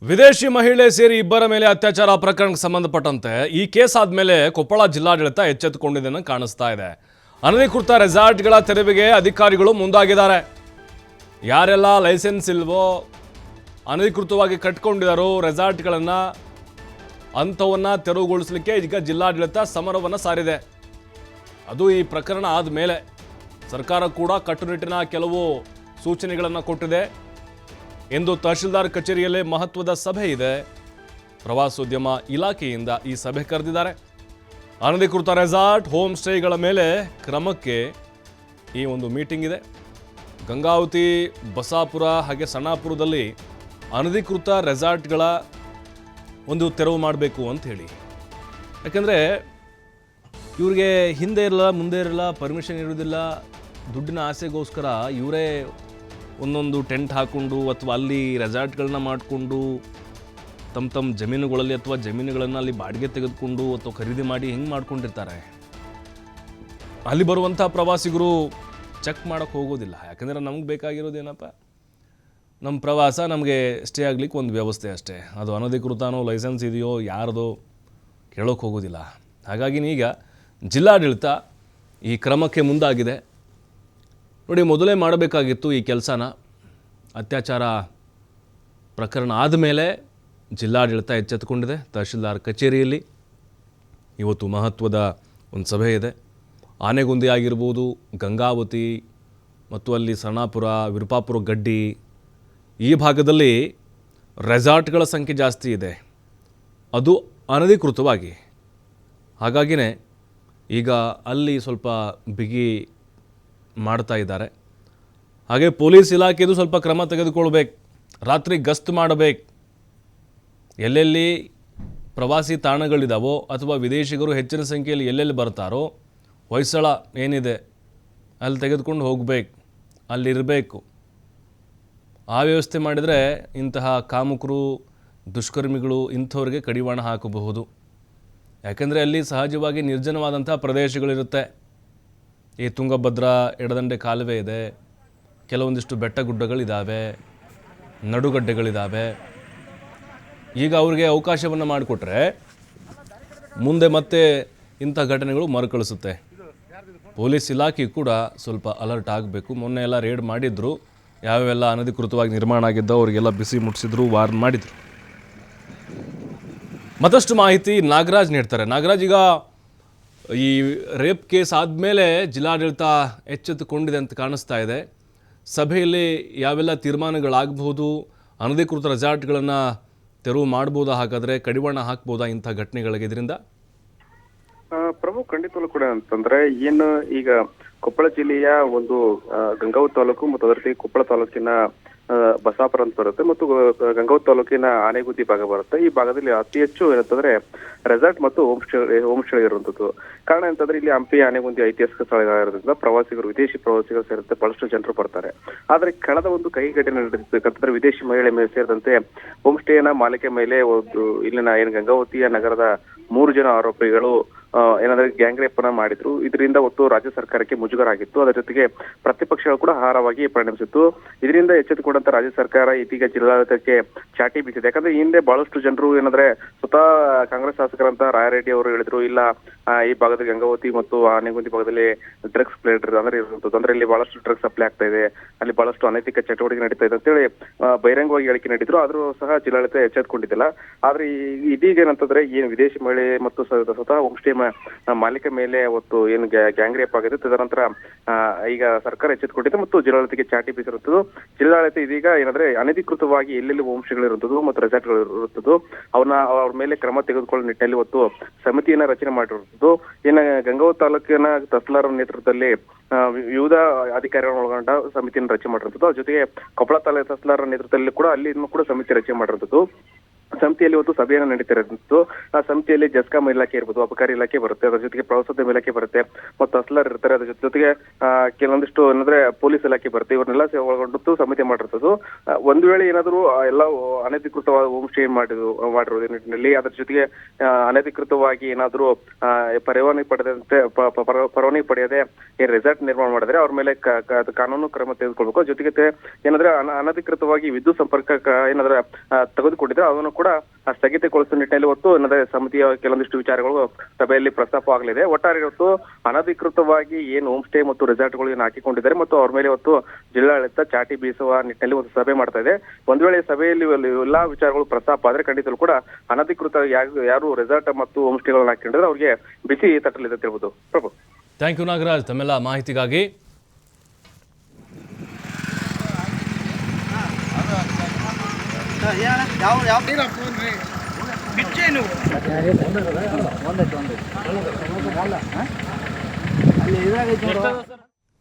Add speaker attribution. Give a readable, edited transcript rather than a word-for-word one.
Speaker 1: ವಿದೇಶಿ ಮಹಿಳೆ ಸೇರಿ ಇಬ್ಬರ ಮೇಲೆ ಅತ್ಯಾಚಾರ ಪ್ರಕರಣಕ್ಕೆ ಸಂಬಂಧಪಟ್ಟಂತೆ ಈ ಕೇಸ್ ಆದಮೇಲೆ ಕೊಪ್ಪಳ ಜಿಲ್ಲಾಡಳಿತ ಎಚ್ಚೆತ್ತುಕೊಂಡಿದೆ ಅಂತ ಕಾಣಿಸ್ತಾ ಇದೆ. ಅನಧಿಕೃತ ರೆಸಾರ್ಟ್ಗಳ ತೆರವಿಗೆ ಅಧಿಕಾರಿಗಳು ಮುಂದಾಗಿದ್ದಾರೆ. ಯಾರೆಲ್ಲ ಲೈಸೆನ್ಸ್ ಇಲ್ವೋ ಅನಧಿಕೃತವಾಗಿ ಕಟ್ಕೊಂಡಿದ್ದಾರೋ ರೆಸಾರ್ಟ್ಗಳನ್ನು ಅಂಥವನ್ನ ತೆರವುಗೊಳಿಸಲಿಕ್ಕೆ ಈಗ ಜಿಲ್ಲಾಡಳಿತ ಸಮರವನ್ನು ಸಾರಿದೆ. ಅದು ಈ ಪ್ರಕರಣ ಆದಮೇಲೆ ಸರ್ಕಾರ ಕೂಡ ಕಟ್ಟುನಿಟ್ಟಿನ ಕೆಲವು ಸೂಚನೆಗಳನ್ನು ಕೊಟ್ಟಿದೆ. ಇಂದು ತಹಶೀಲ್ದಾರ್ ಕಚೇರಿಯಲ್ಲೇ ಮಹತ್ವದ ಸಭೆ ಇದೆ. ಪ್ರವಾಸೋದ್ಯಮ ಇಲಾಖೆಯಿಂದ ಈ ಸಭೆ ಕರೆದಿದ್ದಾರೆ. ಅನಧಿಕೃತ ರೆಸಾರ್ಟ್ ಹೋಮ್ ಸ್ಟೇಗಳ ಮೇಲೆ ಕ್ರಮಕ್ಕೆ ಈ ಒಂದು ಮೀಟಿಂಗ್ ಇದೆ. ಗಂಗಾವತಿ, ಬಸಾಪುರ ಹಾಗೆ ಸಣ್ಣಾಪುರದಲ್ಲಿ ಅನಧಿಕೃತ ರೆಸಾರ್ಟ್ಗಳ ಒಂದು ತೆರವು ಮಾಡಬೇಕು ಅಂತ ಹೇಳಿ. ಯಾಕಂದರೆ ಇವ್ರಿಗೆ ಹಿಂದೆ ಇರಲ್ಲ ಮುಂದೆ ಇರಲ್ಲ, ಪರ್ಮಿಷನ್ ಇರೋದಿಲ್ಲ, ದುಡ್ಡಿನ ಆಸೆಗೋಸ್ಕರ ಇವರೇ ಒಂದೊಂದು ಟೆಂಟ್ ಹಾಕ್ಕೊಂಡು ಅಥವಾ ಅಲ್ಲಿ ರೆಸಾರ್ಟ್ಗಳನ್ನ ಮಾಡಿಕೊಂಡು ತಮ್ಮ ಜಮೀನುಗಳಲ್ಲಿ ಅಥವಾ ಜಮೀನುಗಳನ್ನು ಅಲ್ಲಿ ಬಾಡಿಗೆ ತೆಗೆದುಕೊಂಡು ಅಥವಾ ಖರೀದಿ ಮಾಡಿ ಹಿಂಗೆ ಮಾಡ್ಕೊಂಡಿರ್ತಾರೆ. ಅಲ್ಲಿ ಬರುವಂಥ ಪ್ರವಾಸಿಗರು ಚೆಕ್ ಮಾಡೋಕ್ಕೆ ಹೋಗೋದಿಲ್ಲ. ಯಾಕಂದರೆ ನಮ್ಗೆ ಬೇಕಾಗಿರೋದೇನಪ್ಪ, ನಮ್ಮ ಪ್ರವಾಸ ನಮಗೆ ಸ್ಟೇ ಆಗ್ಲಿಕ್ಕೆ ಒಂದು ವ್ಯವಸ್ಥೆ ಅಷ್ಟೇ. ಅದು ಅನಧಿಕೃತನೋ ಲೈಸೆನ್ಸ್ ಇದೆಯೋ ಯಾರ್ದೋ ಕೇಳೋಕ್ಕೆ ಹೋಗೋದಿಲ್ಲ. ಹಾಗಾಗಿ ಈಗ ಜಿಲ್ಲಾಡಳಿತ ಈ ಕ್ರಮಕ್ಕೆ ಮುಂದಾಗಿದೆ. ನೋಡಿ, ಮೊದಲೇ ಮಾಡಬೇಕಾಗಿತ್ತು ಈ ಕೆಲಸನ. ಅತ್ಯಾಚಾರ ಪ್ರಕರಣ ಆದಮೇಲೆ ಜಿಲ್ಲಾಡಳಿತ ಎಚ್ಚೆತ್ತುಕೊಂಡಿದೆ. ತಹಶೀಲ್ದಾರ್ ಕಚೇರಿಯಲ್ಲಿ ಇವತ್ತು ಮಹತ್ವದ ಒಂದು ಸಭೆ ಇದೆ. ಆನೆಗುಂದಿ ಆಗಿರ್ಬೋದು, ಗಂಗಾವತಿ ಮತ್ತು ಅಲ್ಲಿ ಸಣ್ಣಾಪುರ, ವಿರುಪಾಪುರ ಗಡ್ಡಿ ಈ ಭಾಗದಲ್ಲಿ ರೆಸಾರ್ಟ್ಗಳ ಸಂಖ್ಯೆ ಜಾಸ್ತಿ ಇದೆ, ಅದು ಅನಧಿಕೃತವಾಗಿ. ಹಾಗಾಗಿನೇ ಈಗ ಅಲ್ಲಿ ಸ್ವಲ್ಪ ಬಿಗಿ ಮಾಡ್ತಾ ಇದ್ದಾರೆ. ಹಾಗೆ ಪೊಲೀಸ್ ಇಲಾಖೆದು ಸ್ವಲ್ಪ ಕ್ರಮ ತೆಗೆದುಕೊಳ್ಬೇಕು. ರಾತ್ರಿ ಗಸ್ತು ಮಾಡಬೇಕು. ಎಲ್ಲೆಲ್ಲಿ ಪ್ರವಾಸಿ ತಾಣಗಳಿದಾವೋ ಅಥವಾ ವಿದೇಶಿಗರು ಹೆಚ್ಚಿನ ಸಂಖ್ಯೆಯಲ್ಲಿ ಎಲ್ಲೆಲ್ಲಿ ಬರ್ತಾರೋ ಹೊಯ್ಸಳ ಏನಿದೆ ಅಲ್ಲಿ ತೆಗೆದುಕೊಂಡು ಹೋಗಬೇಕು, ಅಲ್ಲಿರಬೇಕು. ಆ ವ್ಯವಸ್ಥೆ ಮಾಡಿದರೆ ಇಂತಹ ಕಾಮುಕರು, ದುಷ್ಕರ್ಮಿಗಳು ಇಂಥವ್ರಿಗೆ ಕಡಿವಾಣ ಹಾಕಬಹುದು. ಯಾಕೆಂದರೆ ಅಲ್ಲಿ ಸಹಜವಾಗಿ ನಿರ್ಜನವಾದಂಥ ಪ್ರದೇಶಗಳಿರುತ್ತೆ. ಈ ತುಂಗಭದ್ರಾ ಎಡದಂಡೆ ಕಾಲುವೆ ಇದೆ, ಕೆಲವೊಂದಿಷ್ಟು ಬೆಟ್ಟ ಗುಡ್ಡಗಳಿದ್ದಾವೆ, ನಡುಗಡ್ಡೆಗಳಿದ್ದಾವೆ. ಈಗ ಅವ್ರಿಗೆ ಅವಕಾಶವನ್ನು ಮಾಡಿಕೊಟ್ರೆ ಮುಂದೆ ಮತ್ತೆ ಇಂಥ ಘಟನೆಗಳು ಮರುಕಳಿಸುತ್ತೆ. ಪೊಲೀಸ್ ಇಲಾಖೆ ಕೂಡ ಸ್ವಲ್ಪ ಅಲರ್ಟ್ ಆಗಬೇಕು. ಮೊನ್ನೆ ಎಲ್ಲ ರೇಡ್ ಮಾಡಿದ್ರು, ಯಾವೆಲ್ಲ ಅನಧಿಕೃತವಾಗಿ ನಿರ್ಮಾಣ ಆಗಿದ್ದೋ ಅವರಿಗೆಲ್ಲ ಬಿಸಿ ಮುಟ್ಟಿಸಿದ್ರು, ವಾರ್ನ್ ಮಾಡಿದರು. ಮತ್ತಷ್ಟು ಮಾಹಿತಿ ನಾಗರಾಜ್ ನೀಡ್ತಾರೆ. ನಾಗರಾಜ್, ಈಗ ಈ ರೇಪ್ ಕೇಸ್ ಆದಮೇಲೆ ಜಿಲ್ಲಾಡಳಿತ ಎಚ್ಚೆತ್ತುಕೊಂಡಿದೆ ಅಂತ ಕಾಣಿಸ್ತಾ ಇದೆ. ಸಭೆಯಲ್ಲಿ ಯಾವೆಲ್ಲ ತೀರ್ಮಾನಗಳಾಗಬಹುದು? ಅನಧಿಕೃತ ರೆಸಾರ್ಟ್ಗಳನ್ನು ತೆರವು ಮಾಡ್ಬೋದಾ? ಹಾಗಾದರೆ ಕಡಿವಾಣ ಹಾಕ್ಬೋದಾ ಇಂಥ ಘಟನೆಗಳಿಗೆ ಇದರಿಂದ?
Speaker 2: ಪ್ರಭು, ಖಂಡಿತವೂ ಕೂಡ ಅಂತಂದ್ರೆ ಏನು, ಈಗ ಕೊಪ್ಪಳ ಜಿಲ್ಲೆಯ ಒಂದು ಗಂಗಾವತಿ ತಾಲೂಕು ಮತ್ತು ಅದರ ಕೊಪ್ಪಳ ತಾಲೂಕಿನ ಬಸಾಪುರ ಅಂತ ಬರುತ್ತೆ ಮತ್ತು ಗಂಗಾವತಿ ತಾಲೂಕಿನ ಆನೆಗುಂದಿ ಭಾಗ ಬರುತ್ತೆ. ಈ ಭಾಗದಲ್ಲಿ ಅತಿ ಹೆಚ್ಚು ಏನಂತಂದ್ರೆ ರೆಸಾರ್ಟ್ ಮತ್ತು ಹೋಮ್ ಸ್ಟೇ ಇರುವಂತದ್ದು. ಕಾರಣ ಅಂತಂದ್ರೆ ಇಲ್ಲಿ ಹಂಪಿ ಆನೆಗುಂದಿ ಐತಿಹಾಸಿಕ ಸ್ಥಳಗಳಿರೋದ್ರಿಂದ ಪ್ರವಾಸಿಗರು, ವಿದೇಶಿ ಪ್ರವಾಸಿಗರು ಸೇರಿದಂತೆ ಬಹಳಷ್ಟು ಜನರು ಬರ್ತಾರೆ. ಆದ್ರೆ ಕಳೆದ ಒಂದು ಕೈಘಟನೆ ನಡೆದಿರ್ತಕ್ಕಂಥದ್ದು ವಿದೇಶಿ ಮಹಿಳೆ ಮೇಲೆ ಸೇರಿದಂತೆ ಹೋಮ್ ಸ್ಟೇನ ಮಾಲಿಕೆ ಮೇಲೆ ಒಂದು ಇಲ್ಲಿನ ಏನು ಗಂಗಾವತಿಯ ನಗರದ 3 ಜನ ಆರೋಪಿಗಳು ಏನಂದ್ರೆ ಗ್ಯಾಂಗ್ ರೇಪ್ ಅನ್ನ ಮಾಡಿದ್ರು. ಇದರಿಂದ ಒತ್ತು ರಾಜ್ಯ ಸರ್ಕಾರಕ್ಕೆ ಮುಜುಗರ ಆಗಿತ್ತು. ಅದರ ಜೊತೆಗೆ ಪ್ರತಿಪಕ್ಷಗಳು ಕೂಡ ಆಹಾರವಾಗಿ ಪರಿಣಮಿಸಿತ್ತು. ಇದರಿಂದ ಎಚ್ಚೆತ್ತುಕೊಂಡಂತ ರಾಜ್ಯ ಸರ್ಕಾರ ಇದೀಗ ಜಿಲ್ಲಾಡಳಿತಕ್ಕೆ ಚಾಟಿ ಬೀಸಿದೆ. ಯಾಕಂದ್ರೆ ಹಿಂದೆ ಬಹಳಷ್ಟು ಜನರು ಏನಂದ್ರೆ ಸ್ವತಃ ಕಾಂಗ್ರೆಸ್ ಶಾಸಕರಂತ ರಾಯರೆಡ್ಡಿ ಅವರು ಹೇಳಿದ್ರು, ಇಲ್ಲ ಈ ಭಾಗದಲ್ಲಿ ಗಂಗಾವತಿ ಮತ್ತು ಆನೆಗುಂದಿ ಭಾಗದಲ್ಲಿ ಡ್ರಗ್ಸ್ ಪ್ಲೇಟರ್ ಅಂದ್ರೆ ಇರುವಂತದ್ದು, ಅಂದ್ರೆ ಇಲ್ಲಿ ಬಹಳಷ್ಟು ಡ್ರಗ್ಸ್ ಸಪ್ಲೈ ಆಗ್ತಾ ಇದೆ, ಅಲ್ಲಿ ಬಹಳಷ್ಟು ಅನೈತಿಕ ಚಟುವಟಿಕೆ ನಡೀತಾ ಇದೆ ಅಂತೇಳಿ ಬಹಿರಂಗವಾಗಿ ಹೇಳಿಕೆ ನೀಡಿದ್ರು. ಆದ್ರೂ ಸಹ ಜಿಲ್ಲಾಡಳಿತ ಎಚ್ಚೆತ್ತುಕೊಂಡಿದ್ದಿಲ್ಲ. ಆದ್ರೆ ಇದೀಗ ಏನಂತಂದ್ರೆ ಏನು ವಿದೇಶಿ ಮಹಿಳೆ ಮತ್ತು ಸ್ವತಃ ಹೋಮ್ ಸ್ಟೇ ಮಾಲೀಕ ಮೇಲೆ ಅವತ್ತು ಏನು ಗ್ಯಾಂಗ್ ರೇಪ್ ಆಗಿದೆ, ತದನಂತರ ಈಗ ಸರ್ಕಾರ ಎಚ್ಚೆತ್ತುಕೊಂಡಿದೆ ಮತ್ತು ಜಿಲ್ಲಾಡಳಿತಕ್ಕೆ ಚಾಟಿ ಬೀಸಿರುತ್ತದೆ. ಜಿಲ್ಲಾಡಳಿತ ಇದೀಗ ಏನಂದ್ರೆ ಅನಧಿಕೃತವಾಗಿ ಎಲ್ಲೆಲ್ಲಿ ಹೋಮ್ ಸ್ಟೇಗಳು ಇರುತ್ತದೋ ಮತ್ತು ರೆಸಾರ್ಟ್ಗಳು ಇರುತ್ತದೋ ಅವ್ರ ಮೇಲೆ ಕ್ರಮ ತೆಗೆದುಕೊಳ್ಳುವ ನಿಟ್ಟಿನಲ್ಲಿ ಇವತ್ತು ಸಮಿತಿಯನ್ನ ರಚನೆ ಮಾಡಿರುತ್ತದೆ. ಇನ್ನು ಗಂಗಾವತಿ ತಾಲೂಕಿನ ತಹಸೀಲ್ದಾರ್ ನೇತೃತ್ವದಲ್ಲಿ ವಿವಿಧ ಅಧಿಕಾರಿಗಳನ್ನು ಒಳಗೊಂಡ ಸಮಿತಿಯನ್ನು ರಚನೆ ಮಾಡಿರುತ್ತದೆ. ಜೊತೆಗೆ ಕೊಪ್ಪಳ ತಾಲೂಕು ತಹಸೀಲ್ದಾರ್ ನೇತೃತ್ವದಲ್ಲಿ ಕೂಡ ಅಲ್ಲಿ ಕೂಡ ಸಮಿತಿ ರಚನೆ ಮಾಡಿರುತ್ತದೆ. ಸಮಿತಿಯಲ್ಲಿ ಇವತ್ತು ಸಭೆಯನ್ನು ನಡೀತಿರೋದು. ಆ ಸಮಿತಿಯಲ್ಲಿ ಜಸ್ಕಾಂ ಇಲಾಖೆ ಇರ್ಬೋದು, ಅಬಕಾರಿ ಇಲಾಖೆ ಬರುತ್ತೆ, ಅದರ ಜೊತೆಗೆ ಪ್ರವಾಸೋದ್ಯಮ ಇಲಾಖೆ ಬರುತ್ತೆ, ಮತ್ತು ಅಸ್ಲರ್ ಇರ್ತಾರೆ, ಅದ್ರ ಜೊತೆಗೆ ಕೆಲವೊಂದಿಷ್ಟು ಏನಂದ್ರೆ ಪೊಲೀಸ್ ಇಲಾಖೆ ಬರುತ್ತೆ. ಇವ್ರನ್ನೆಲ್ಲ ಒಳಗೊಂಡು ಸಮಿತಿ ಮಾಡಿರ್ತದ್ದು. ಒಂದು ವೇಳೆ ಏನಾದರೂ ಎಲ್ಲ ಅನಧಿಕೃತವಾದ ಹೋಮ್ ಸ್ಟೇ ಮಾಡಿರೋದು ನಿಟ್ಟಿನಲ್ಲಿ, ಅದ್ರ ಜೊತೆಗೆ ಅನಧಿಕೃತವಾಗಿ ಏನಾದರೂ ಪರವಾನಗಿ ಪಡೆಯದೆ ರೆಸಾರ್ಟ್ ನಿರ್ಮಾಣ ಮಾಡಿದ್ರೆ ಅವ್ರ ಮೇಲೆ ಕಾನೂನು ಕ್ರಮ ತೆಗೆದುಕೊಳ್ಬೇಕು. ಜೊತೆಗೆ ಏನಂದ್ರೆ ಅನಧಿಕೃತವಾಗಿ ವಿದ್ಯುತ್ ಸಂಪರ್ಕ ಏನಾದ್ರೆ ತೆಗೆದುಕೊಂಡಿದ್ರೆ ಅದನ್ನು ಕೂಡ ಸ್ಥಗಿತಗೊಳಿಸುವ ನಿಟ್ಟಿನಲ್ಲಿ ಇವತ್ತು ಏನಂದ್ರೆ ಸಮಿತಿಯ ಕೆಲವೊಂದಿಷ್ಟು ವಿಚಾರಗಳು ಸಭೆಯಲ್ಲಿ ಪ್ರಸ್ತಾಪ ಆಗಲಿದೆ. ಒಟ್ಟಾರೆ ಇವತ್ತು ಅನಧಿಕೃತವಾಗಿ ಏನು ಹೋಮ್ ಸ್ಟೇ ಮತ್ತು ರೆಸಾರ್ಟ್ಗಳು ಏನು ಹಾಕಿಕೊಂಡಿದ್ದಾರೆ ಮತ್ತು ಅವ್ರ ಮೇಲೆ ಇವತ್ತು ಜಿಲ್ಲಾಡಳಿತ ಚಾಟಿ ಬೀಸುವ ನಿಟ್ಟಿನಲ್ಲಿ ಒಂದು ಸಭೆ ಮಾಡ್ತಾ ಇದೆ. ಒಂದ್ ವೇಳೆ ಸಭೆಯಲ್ಲಿ ಎಲ್ಲಾ ವಿಚಾರಗಳು ಪ್ರಸ್ತಾಪ ಆದ್ರೆ ಖಂಡಿತಲೂ ಕೂಡ ಅನಧಿಕೃತ ಯಾರು ರೆಸಾರ್ಟ್ ಮತ್ತು ಹೋಮ್ ಸ್ಟೇಗಳನ್ನ ಹಾಕಿಕೊಂಡಿದ್ರೆ ಅವ್ರಿಗೆ ಬಿಸಿ ತಟ್ಟಲಿದೆ ಅಂತ ಹೇಳ್ಬೋದು. ಪ್ರಭು,
Speaker 1: ಥ್ಯಾಂಕ್ ಯು ನಾಗರಾಜ್ ತಮ್ಮೆಲ್ಲ ಮಾಹಿತಿಗಾಗಿ.
Speaker 3: ಅಲ್ಲಿ